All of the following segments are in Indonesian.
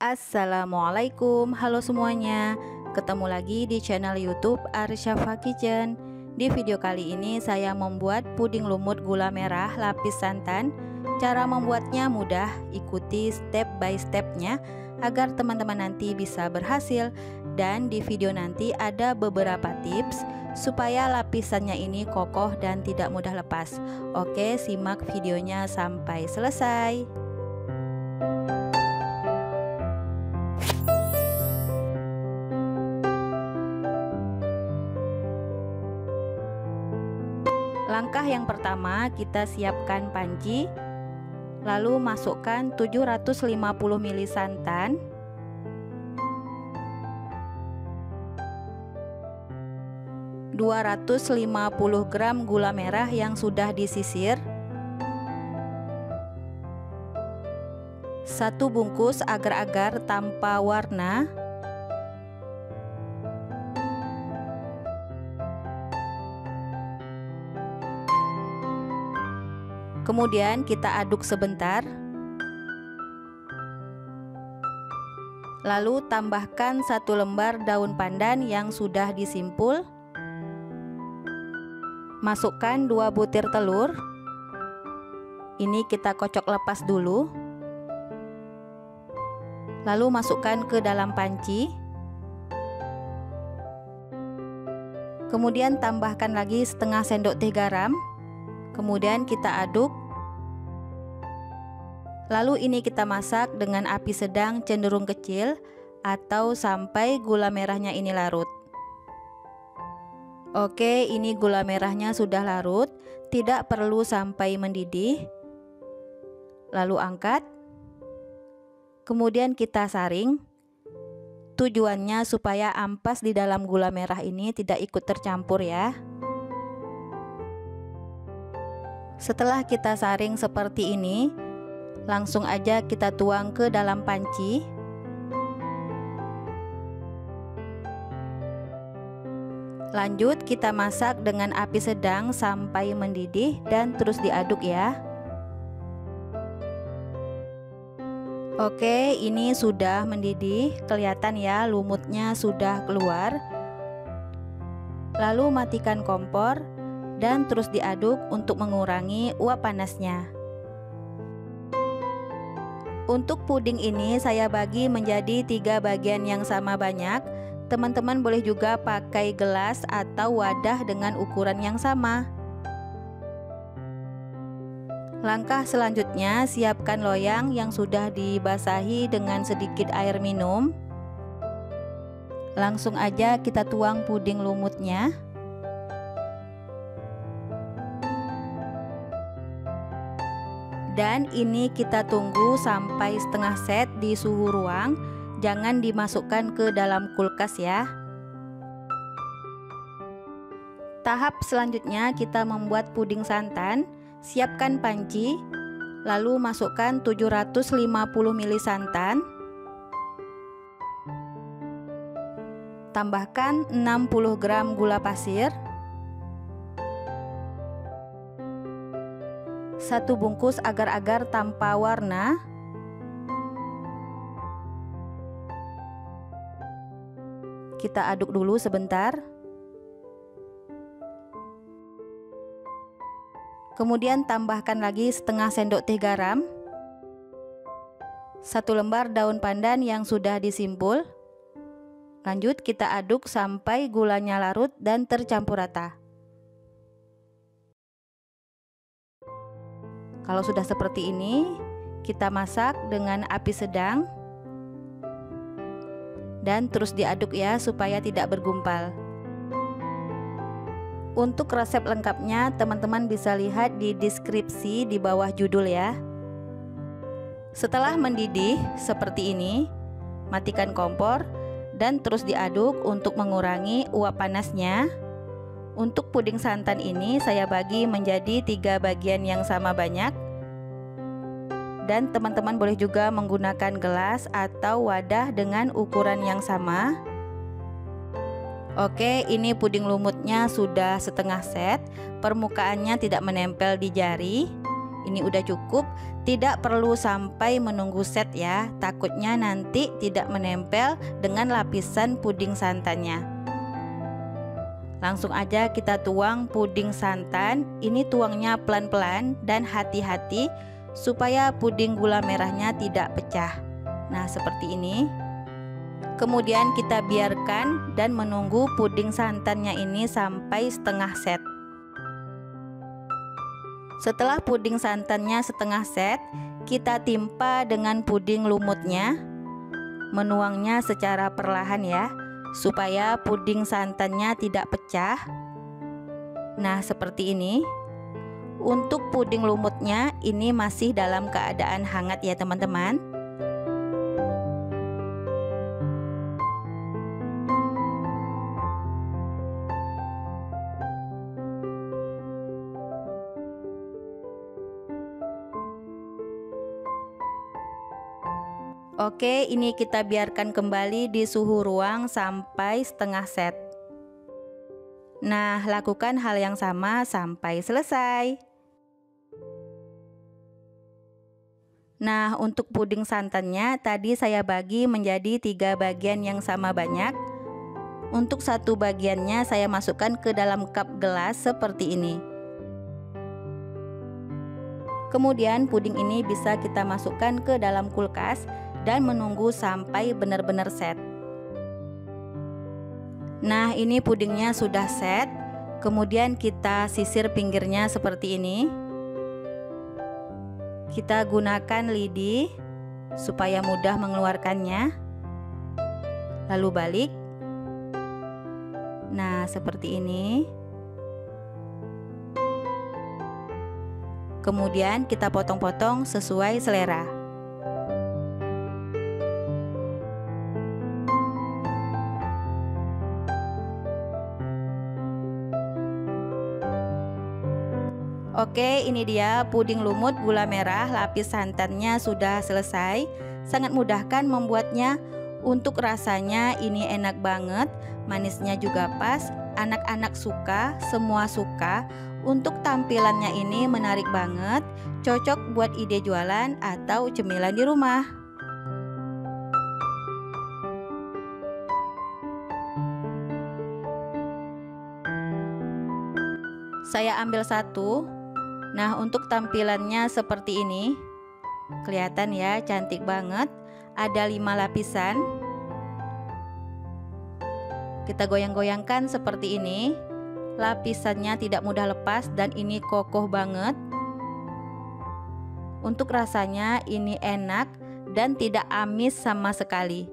Assalamualaikum, halo semuanya. Ketemu lagi di channel YouTube Arsyafa Kitchen. Di video kali ini saya membuat puding lumut gula merah lapis santan. Cara membuatnya mudah, ikuti step by stepnya agar teman-teman nanti bisa berhasil. Dan di video nanti ada beberapa tips supaya lapisannya ini kokoh dan tidak mudah lepas. Oke, simak videonya sampai selesai. Langkah yang pertama, kita siapkan panci, lalu masukkan 750 ml santan, (250 gram) gula merah yang sudah disisir, 1 bungkus agar-agar tanpa warna, kemudian kita aduk sebentar, lalu tambahkan 1 lembar daun pandan yang sudah disimpul, masukkan 2 butir telur, ini kita kocok lepas dulu, lalu masukkan ke dalam panci, kemudian tambahkan lagi setengah sendok teh garam, kemudian kita aduk. Lalu ini kita masak dengan api sedang cenderung kecil atau sampai gula merahnya ini larut. Oke, ini gula merahnya sudah larut, tidak perlu sampai mendidih. Lalu angkat, kemudian kita saring. Tujuannya supaya ampas di dalam gula merah ini tidak ikut tercampur ya. Setelah kita saring seperti ini, langsung aja kita tuang ke dalam panci. Lanjut kita masak dengan api sedang sampai mendidih dan terus diaduk ya. Oke, ini sudah mendidih, kelihatan ya lumutnya sudah keluar. Lalu matikan kompor dan terus diaduk untuk mengurangi uap panasnya. Untuk puding ini saya bagi menjadi 3 bagian yang sama banyak. Teman-teman boleh juga pakai gelas atau wadah dengan ukuran yang sama. Langkah selanjutnya, siapkan loyang yang sudah dibasahi dengan sedikit air minum. Langsung aja kita tuang puding lumutnya. Dan ini kita tunggu sampai setengah set di suhu ruang, jangan dimasukkan ke dalam kulkas ya. Tahap selanjutnya kita membuat puding santan. Siapkan panci, lalu masukkan 750 ml santan, tambahkan 60 gram gula pasir, 1 bungkus agar-agar tanpa warna, kita aduk dulu sebentar, kemudian tambahkan lagi setengah sendok teh garam, 1 lembar daun pandan yang sudah disimpul. Lanjut kita aduk sampai gulanya larut dan tercampur rata. Kalau sudah seperti ini, kita masak dengan api sedang dan terus diaduk ya supaya tidak bergumpal. Untuk resep lengkapnya teman-teman bisa lihat di deskripsi di bawah judul ya. Setelah mendidih seperti ini, matikan kompor dan terus diaduk untuk mengurangi uap panasnya. Untuk puding santan ini saya bagi menjadi 3 bagian yang sama banyak. Dan teman-teman boleh juga menggunakan gelas atau wadah dengan ukuran yang sama. Oke, ini puding lumutnya sudah setengah set. Permukaannya tidak menempel di jari. Ini udah cukup, tidak perlu sampai menunggu set ya, takutnya nanti tidak menempel dengan lapisan puding santannya. Langsung aja kita tuang puding santan. Ini tuangnya pelan-pelan dan hati-hati supaya puding gula merahnya tidak pecah. Nah, seperti ini. Kemudian kita biarkan dan menunggu puding santannya ini sampai setengah set. Setelah puding santannya setengah set, kita timpa dengan puding lumutnya. Menuangnya secara perlahan ya, supaya puding santannya tidak pecah. Nah, seperti ini. Untuk puding lumutnya ini masih dalam keadaan hangat ya teman-teman. Oke, ini kita biarkan kembali di suhu ruang sampai setengah set. Nah, lakukan hal yang sama sampai selesai. Nah, untuk puding santannya tadi saya bagi menjadi 3 bagian yang sama banyak. Untuk satu bagiannya saya masukkan ke dalam cup gelas seperti ini. Kemudian puding ini bisa kita masukkan ke dalam kulkas dan menunggu sampai benar-benar set. Nah, ini pudingnya sudah set. Kemudian kita sisir pinggirnya seperti ini. Kita gunakan lidi supaya mudah mengeluarkannya. Lalu balik. Nah, seperti ini. Kemudian kita potong-potong sesuai selera. Oke, ini dia puding lumut gula merah lapis santannya sudah selesai. Sangat mudah kan membuatnya. Untuk rasanya ini enak banget, manisnya juga pas, anak-anak suka, semua suka. Untuk tampilannya ini menarik banget, cocok buat ide jualan atau cemilan di rumah. Saya ambil satu. Nah, untuk tampilannya seperti ini. Kelihatan ya, cantik banget. Ada 5 lapisan. Kita goyang-goyangkan seperti ini. Lapisannya tidak mudah lepas dan ini kokoh banget. Untuk rasanya ini enak dan tidak amis sama sekali.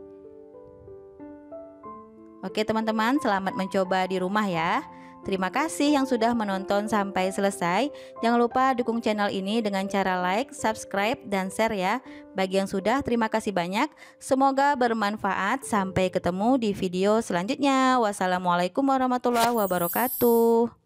Oke teman-teman, selamat mencoba di rumah ya. Terima kasih yang sudah menonton sampai selesai. Jangan lupa dukung channel ini dengan cara like, subscribe, dan share ya. Bagi yang sudah, terima kasih banyak. Semoga bermanfaat. Sampai ketemu di video selanjutnya. Wassalamualaikum warahmatullahi wabarakatuh.